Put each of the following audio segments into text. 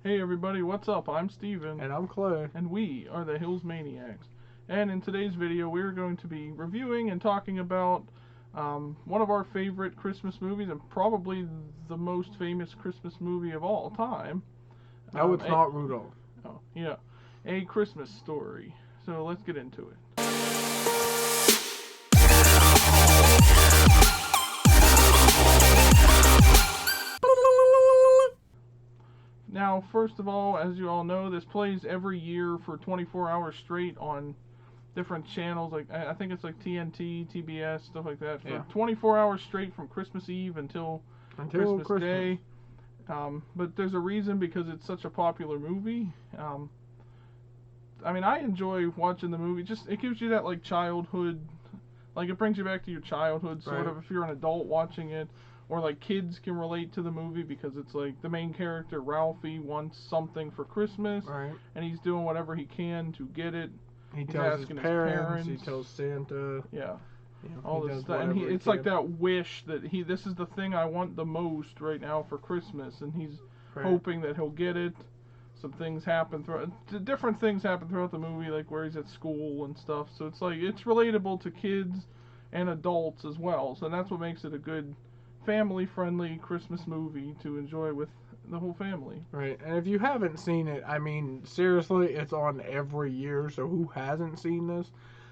Hey everybody, what's up? I'm Steven. And I'm Clay. And we are the Hilsmaniacs. And in today's video, we're going to be reviewing and talking about one of our favorite Christmas movies, and probably the most famous Christmas movie of all time. No, it's not Rudolph. Oh, yeah. A Christmas Story. So let's get into it. Now, first of all, as you all know, this plays every year for 24 hours straight on different channels. Like I think it's like TNT, TBS, stuff like that. For 24 hours straight from Christmas Eve until Christmas Day. But there's a reason, because it's such a popular movie. I mean, I enjoy watching the movie. Just it gives you that like childhood, like it brings you back to your childhood sort of if you're an adult watching it. Or like kids can relate to the movie because it's like the main character Ralphie wants something for Christmas, and he's doing whatever he can to get it. He tells his parents, he tells Santa. Yeah. All this stuff, and it's like that wish that this is the thing I want the most right now for Christmas, and he's hoping that he'll get it. Some things happen different things happen throughout the movie, like where he's at school and stuff. So it's like it's relatable to kids and adults as well. So that's what makes it a good family-friendly Christmas movie to enjoy with the whole family. Right, and if you haven't seen it, I mean, seriously, it's on every year, so who hasn't seen this?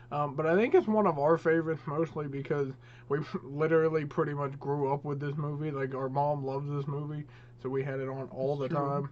But I think it's one of our favorites, mostly because we literally pretty much grew up with this movie. Like, our mom loves this movie, so we had it on all the time.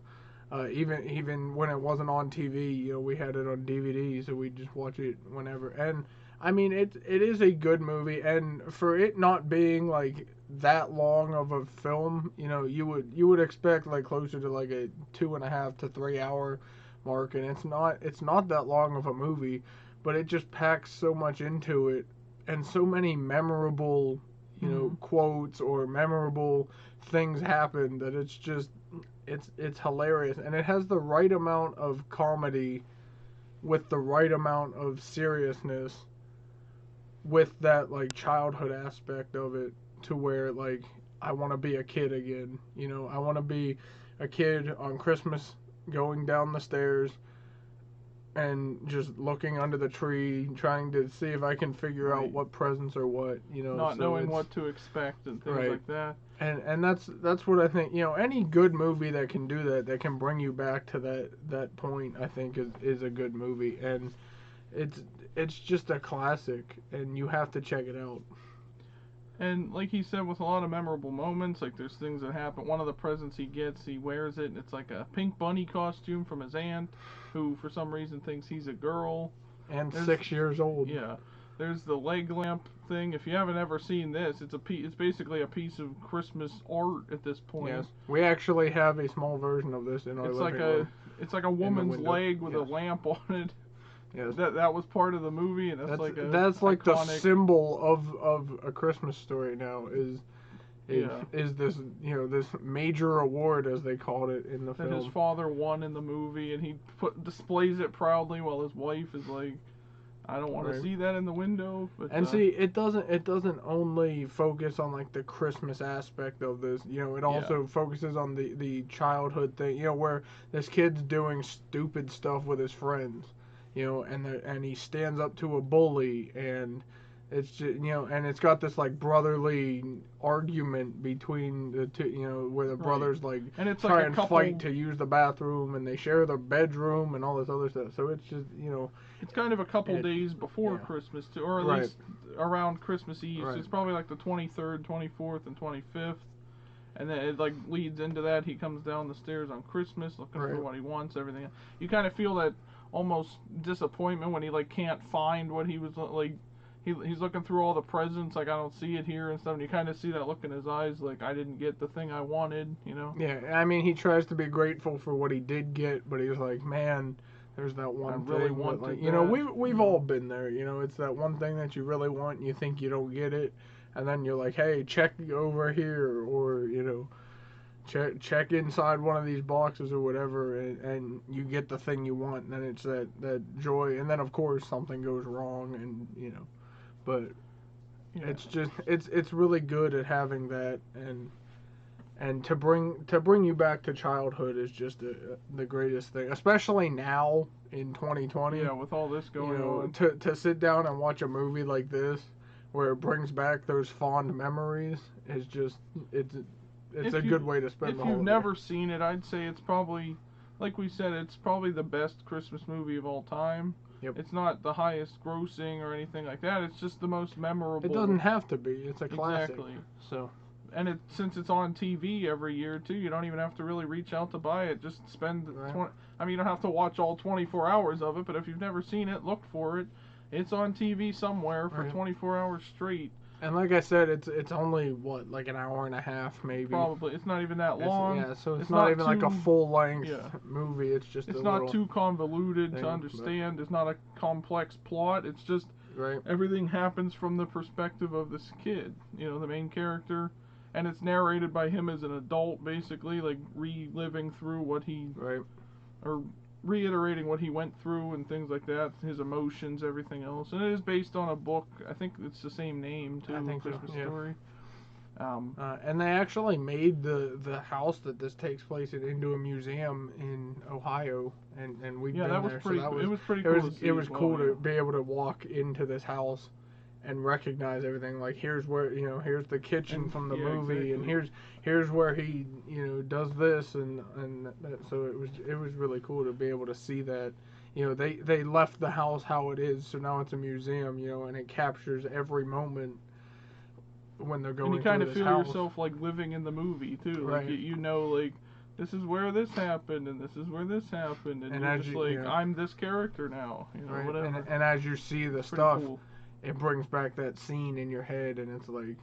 Even when it wasn't on TV, you know, we had it on DVD, so we'd just watch it whenever. And I mean, it is a good movie, and for it not being like that long of a film, you know, you would expect like closer to like a 2.5 to 3 hour mark, and it's not that long of a movie, but it just packs so much into it, and so many memorable, you know, quotes or memorable things happen that it's just it's hilarious, and it has the right amount of comedy with the right amount of seriousness with that like childhood aspect of it, to where like I want to be a kid again, you know, I want to be a kid on Christmas going down the stairs and just looking under the tree trying to see if I can figure out what presents are what, you know, not knowing what to expect and things like that. And that's what I think, you know, any good movie that can do that can bring you back to that point, I think is a good movie, and it's just a classic, and you have to check it out. And like he said, with a lot of memorable moments, like there's things that happen. One of the presents he gets, he wears it, and it's like a pink bunny costume from his aunt, who for some reason thinks he's a girl. And 6 years old. Yeah. There's the leg lamp thing. If you haven't ever seen this, it's basically a piece of Christmas art at this point. Yes. We actually have a small version of this in our living room. It's like a woman's leg with a lamp on it. Yes. That was part of the movie, and that's like the symbol of A Christmas Story now is this, you know, this major award, as they called it in the film. That his father won in the movie, and he displays it proudly while his wife is like, I don't want to see that in the window. But, and see, it doesn't only focus on like the Christmas aspect of this. You know, it also focuses on the childhood thing. You know, where this kid's doing stupid stuff with his friends. You know, and he stands up to a bully, and it's just, you know, and it's got this like brotherly argument between the two, you know, where the brothers like and it's try like and fight to use the bathroom, and they share their bedroom and all this other stuff. So it's just, you know, it's kind of a couple days before Christmas too, or at least around Christmas Eve. So it's probably like the 23rd, 24th, and 25th. And then it like leads into that. He comes down the stairs on Christmas looking for what he wants, everything. You kind of feel that almost disappointment when he like can't find what he was like. He's looking through all the presents, like I don't see it here and stuff. And you kind of see that look in his eyes, like I didn't get the thing I wanted, you know. Yeah, I mean, he tries to be grateful for what he did get, but he's like, man, there's that one thing. Really wanted like, you know, we've all been there. You know, it's that one thing that you really want, and you think you don't get it, and then you're like, hey, check over here, or you know, check inside one of these boxes or whatever, and you get the thing you want, and then it's that joy, and then of course something goes wrong, and you know, but it's just it's really good at having that, And to bring you back to childhood is just the greatest thing, especially now in 2020. Yeah, with all this going on. To sit down and watch a movie like this, where it brings back those fond memories, is just it's a good way to spend the holiday. If you've never seen it, I'd say it's probably, like we said, it's probably the best Christmas movie of all time. Yep. It's not the highest grossing or anything like that. It's just the most memorable. It doesn't have to be. It's a classic. Exactly. So. And since it's on TV every year too, you don't even have to really reach out to buy it. Just spend I mean, you don't have to watch all 24 hours of it, but if you've never seen it, look for it. It's on TV somewhere for 24 hours straight. And like I said, it's only what, like an hour and a half maybe. Probably. It's not even that long. So it's not even like a full length movie. It's just it's not too convoluted to understand. There's not a complex plot. It's just everything happens from the perspective of this kid, the main character. And it's narrated by him as an adult, basically, like reliving through what he, or reiterating what he went through and things like that, his emotions, everything else. And it is based on a book. I think it's the same name too. I think Christmas Story. And they actually made the house that this takes place in into a museum in Ohio, and we've been there. Pretty. So it was pretty cool. It was cool to be able to walk into this house and recognize everything. Like, here's where, here's the kitchen from the movie, exactly. And here's where he, does this, and so it was really cool to be able to see that. They left the house how it is, so now it's a museum, and it captures every moment when they're going through this house. And you kind of feel yourself like living in the movie too, right? Like, like this is where this happened, and this is where this happened, and you're just like, I'm this character now, right. Whatever. And as you see the stuff. Cool. It brings back that scene in your head, and it's like,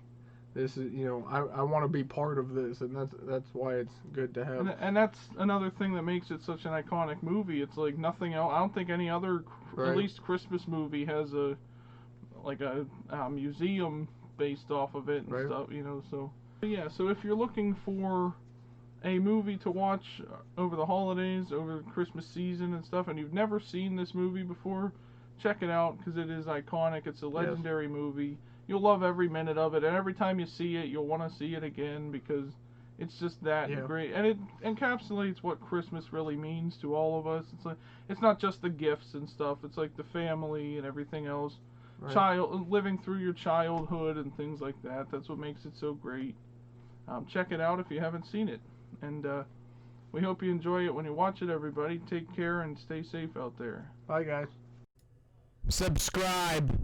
this is, I want to be part of this, and that's why it's good to have. And that's another thing that makes it such an iconic movie. It's like nothing else. I don't think any other, at least Christmas movie, has a museum based off of it and stuff. So yeah. So if you're looking for a movie to watch over the holidays, over the Christmas season and stuff, and you've never seen this movie before, check it out, because it is iconic. It's a legendary movie. You'll love every minute of it, and every time you see it, you'll want to see it again, because it's just that great. And it encapsulates what Christmas really means to all of us. It's not just the gifts and stuff. It's like the family and everything else. Living through your childhood and things like that. That's what makes it so great. Check it out if you haven't seen it. And we hope you enjoy it when you watch it, everybody. Take care and stay safe out there. Bye, guys. Subscribe.